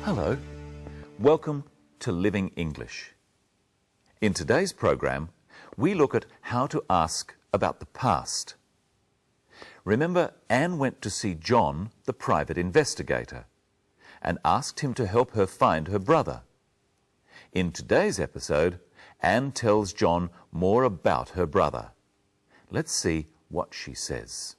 Hello, welcome to Living English. In today's program, we look at how to ask about the past. Remember, Anne went to see John, the private investigator, and asked him to help her find her brother. In today's episode, Anne tells John more about her brother. Let's see what she says.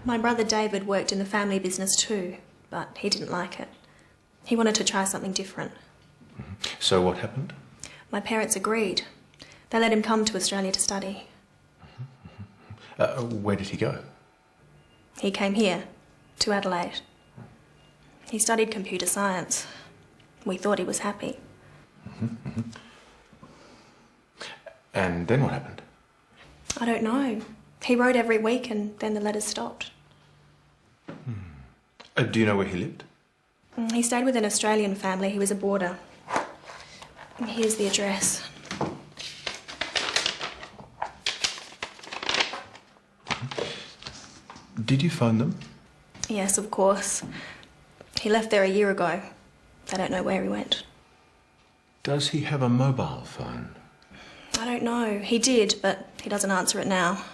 My brother David worked in the family business too, but he didn't like it. He wanted to try something different. So what happened? My parents agreed. They let him come to Australia to study. Where did he go? He came here, to Adelaide. He studied computer science. We thought he was happy. And then what happened? I don't know. He wrote every week and then the letters stopped. Do you know where he lived? He stayed with an Australian family. He was a boarder. Here's the address. Did you phone them? Yes, of course. He left there a year ago. They don't know where he went. Does he have a mobile phone? I don't know. He did, but he doesn't answer it now.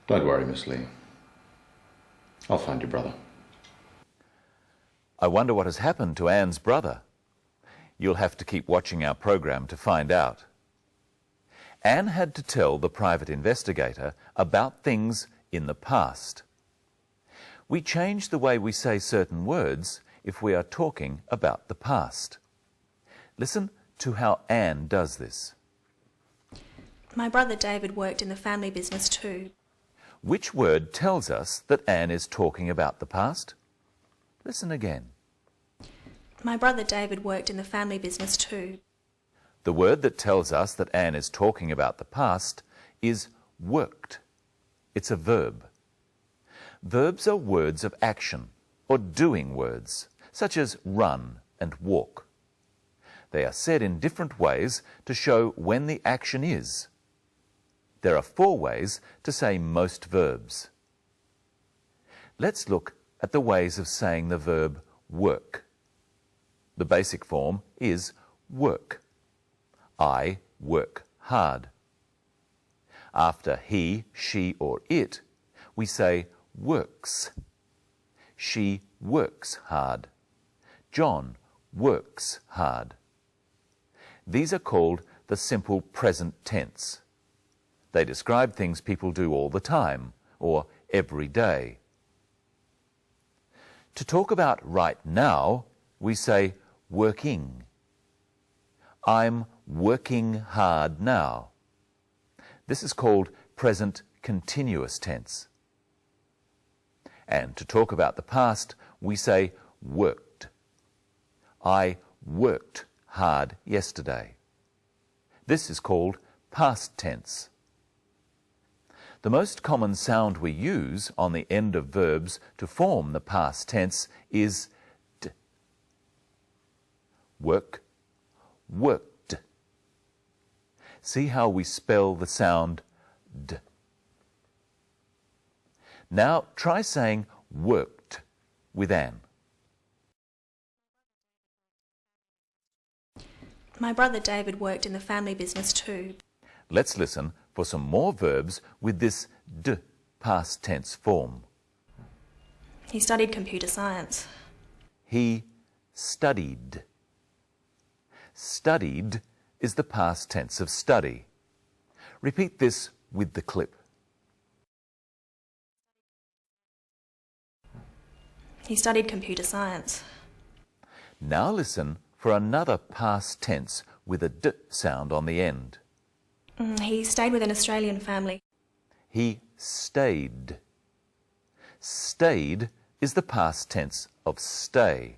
Don't worry, Miss Lee. I'll find your brother. I wonder what has happened to Anne's brother. You'll have to keep watching our program to find out. Anne had to tell the private investigator about things in the past. We change the way we say certain words if we are talking about the past. Listen to how Anne does this. My brother David worked in the family business too. Which word tells us that Anne is talking about the past? Listen again. My brother David worked in the family business too. The word that tells us that Anne is talking about the past is worked. It's a verb. Verbs are words of action or doing words, such as run and walk. They are said in different ways to show when the action is. There are 4 ways to say most verbs. Let's look at the ways of saying the verb work. The basic form is work. I work hard. After he, she, or it, we say works. She works hard. John works hard. These are called the simple present tense. They describe things people do all the time or every day. To talk about right now, we say working. I'm working hard now. This is called present continuous tense. And to talk about the past, we say worked. I worked hard yesterday. This is called past tense. The most common sound we use on the end of verbs to form the past tense is d. Work, worked. See how we spell the sound d. Now try saying worked with Anne. My brother David worked in the family business too. Let's listen for some more verbs with this d past tense form. He studied computer science. He studied. Studied is the past tense of study. Repeat this with the clip. He studied computer science. Now listen for another past tense with a d sound on the end. He stayed with an Australian family. He stayed. Stayed is the past tense of stay.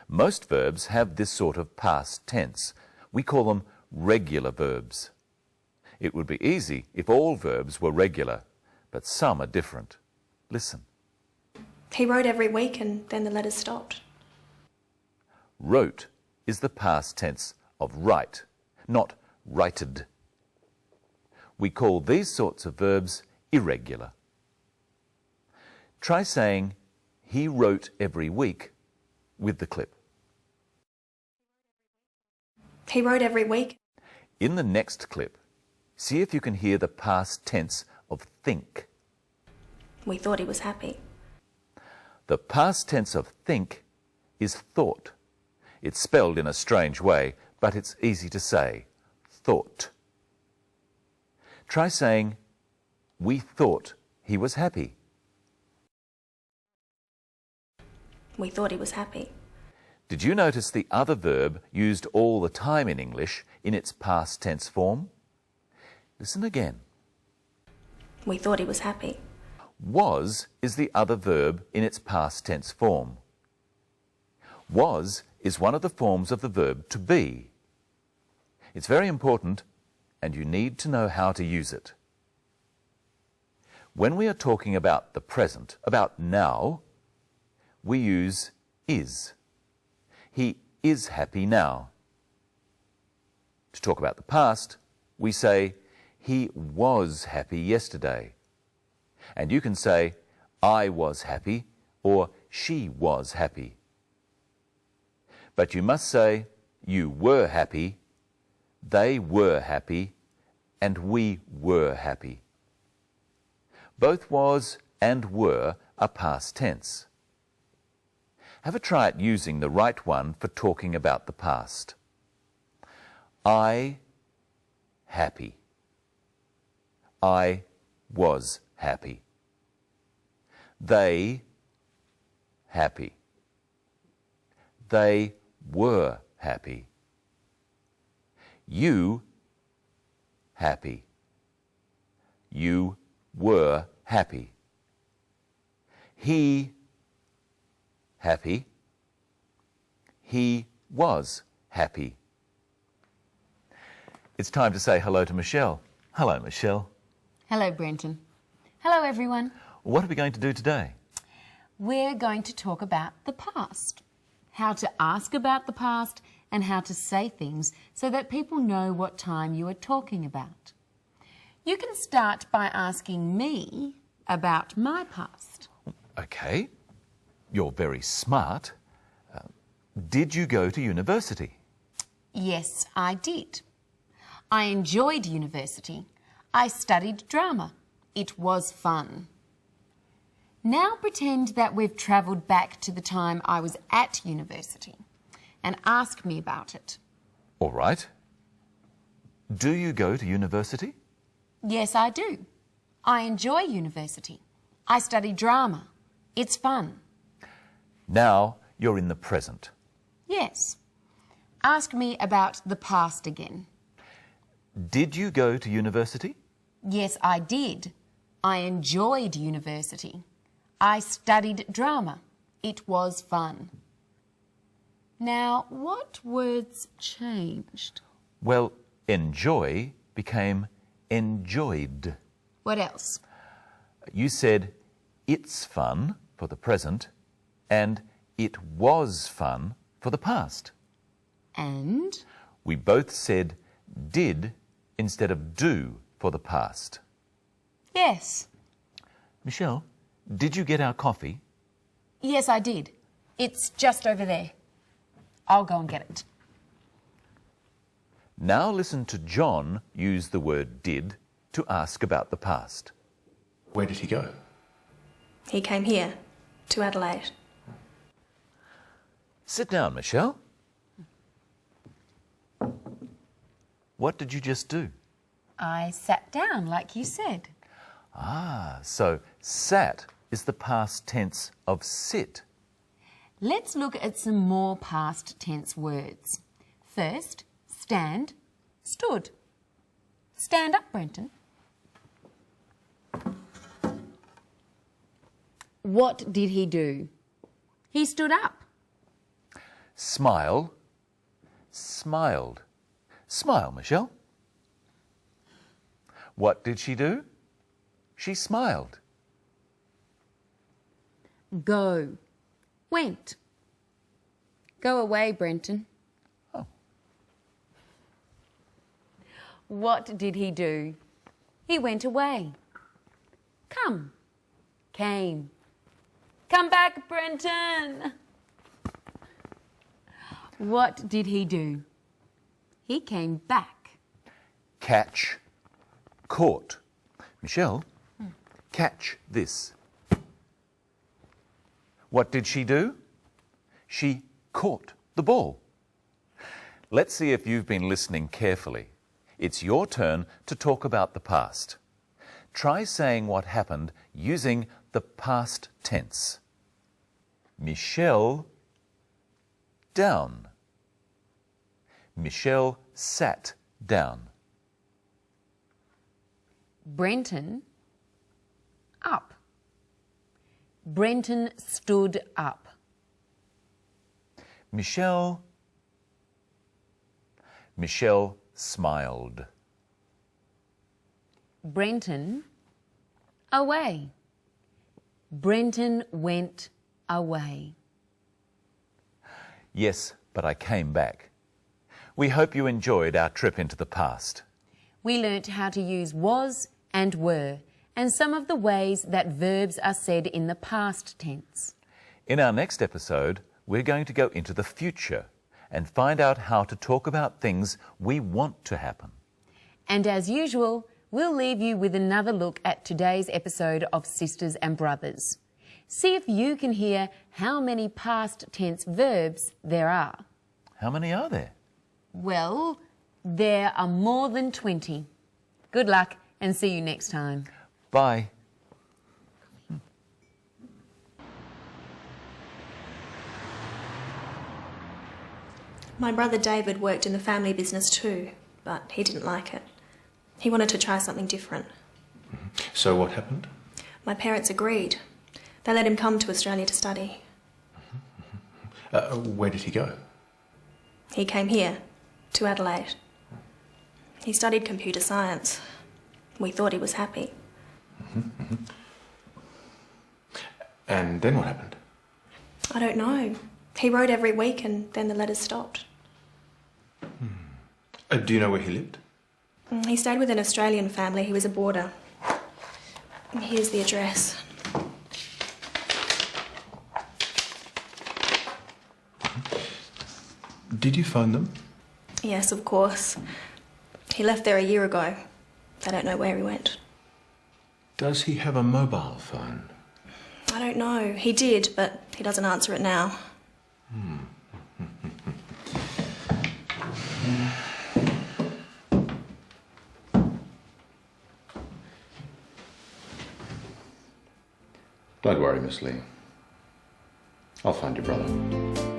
Most verbs have this sort of past tense. We call them regular verbs. It would be easy if all verbs were regular, but some are different. Listen. He wrote every week and then the letters stopped. Wrote is the past tense of write, not righted. We call these sorts of verbs irregular. Try saying, he wrote every week with the clip. He wrote every week. In the next clip, see if you can hear the past tense of think. We thought he was happy. The past tense of think is thought. It's spelled in a strange way, but it's easy to say. Thought. Try saying, we thought he was happy. We thought he was happy. Did you notice the other verb used all the time in English in its past tense form? Listen again. We thought he was happy. Was is the other verb in its past tense form. Was is one of the forms of the verb to be. It's very important, and you need to know how to use it. When we are talking about the present, about now, we use is. He is happy now. To talk about the past, we say, he was happy yesterday. And you can say, I was happy, or she was happy. But you must say, you were happy, they were happy, and we were happy. Both was and were are past tense. Have a try at using the right one for talking about the past. I happy. I was happy. They happy. They were happy. You happy. You were happy. He happy. He was happy. It's time to say hello to Michelle. Hello, Michelle. Hello, Brenton. Hello, everyone. What are we going to do today? We're going to talk about the past, how to ask about the past and how to say things so that people know what time you are talking about. You can start by asking me about my past. Okay. You're very smart. Did you go to university? Yes, I did. I enjoyed university. I studied drama. It was fun. Now pretend that we've travelled back to the time I was at university and ask me about it. All right. Do you go to university? Yes, I do. I enjoy university. I study drama. It's fun. Now you're in the present. Yes. Ask me about the past again. Did you go to university? Yes, I did. I enjoyed university. I studied drama. It was fun. Now, what words changed? Well, enjoy became enjoyed. What else? You said it's fun for the present and it was fun for the past. And? We both said did instead of do for the past. Yes. Michelle, did you get our coffee? Yes, I did. It's just over there. I'll go and get it. Now listen to John use the word did to ask about the past. Where did he go? He came here, to Adelaide. Sit down, Michelle. What did you just do? I sat down, like you said. Ah, so sat is the past tense of sit. Let's look at some more past tense words. First, stand, stood. Stand up, Brenton. What did he do? He stood up. Smile, smiled. Smile, Michelle. What did she do? She smiled. Go. Went. Go away, Brenton. Oh. What did he do? He went away. Come. Came. Come back, Brenton. What did he do? He came back. Catch. Caught. Michelle, catch this. What did she do? She caught the ball. Let's see if you've been listening carefully. It's your turn to talk about the past. Try saying what happened using the past tense. Michelle down. Michelle sat down. Brenton up. Brenton stood up. Michelle smiled. Brenton away. Brenton went away. Yes, but I came back. We hope you enjoyed our trip into the past. We learnt how to use was and were and some of the ways that verbs are said in the past tense. In our next episode, we're going to go into the future and find out how to talk about things we want to happen. And as usual, we'll leave you with another look at today's episode of Sisters and Brothers. See if you can hear how many past tense verbs there are. How many are there? Well, there are more than 20. Good luck and see you next time. Bye. My brother David worked in the family business too, but he didn't like it. He wanted to try something different. So what happened? My parents agreed. They let him come to Australia to study. Where did he go? He came here, to Adelaide. He studied computer science. We thought he was happy. And then what happened? I don't know. He wrote every week and then the letters stopped. Do you know where he lived? He stayed with an Australian family. He was a boarder. Here's the address. Did you phone them? Yes, of course. He left there a year ago. They don't know where he went. Does he have a mobile phone? I don't know. He did, but he doesn't answer it now. Don't worry, Miss Lee. I'll find your brother.